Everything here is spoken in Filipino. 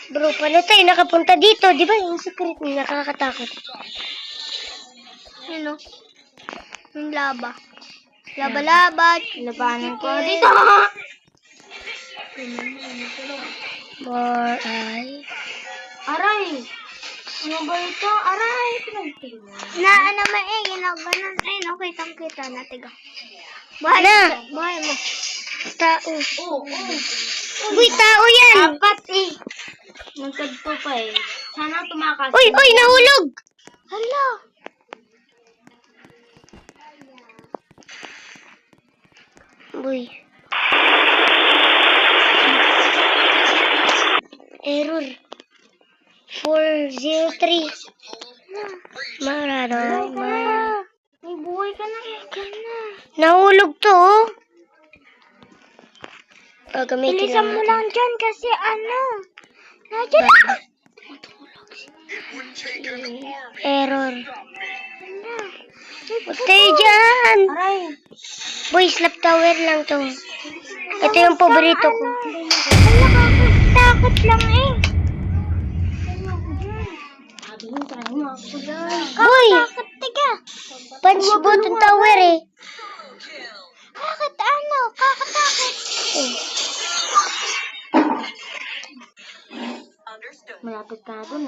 Bro, paano tayo nakapunta dito? Di ba yung secret na nakakatakot? Ano? Yung laba. Laba-laba. Labanan ko dito. More ay. Aray! Ano ba ito? Aray! Na ano ba eh, ginaganon. Ay, no, kitang-kita na, tiga. Bahay Na! Bahay mo. Tao. Oo. Uy, tao yan! Dapat eh. Nagkadto pa eh. Sana tumakas. Uy, nahulog! Hala! Uy. Error. 403. Marado. May buhay ka na. Yan na. Nahulog to, oh. Gagamitin Bilisan mo lang dyan kasi ano. Nandiyan na. Error. Stay dyan! Aray. Boy, slap tower lang to. Ito yung paborito ko. Takot lang eh. Boy! Takot tiga. Punch button tower eh. Bakit ano? Kakatakot. Malapit ka doon ah.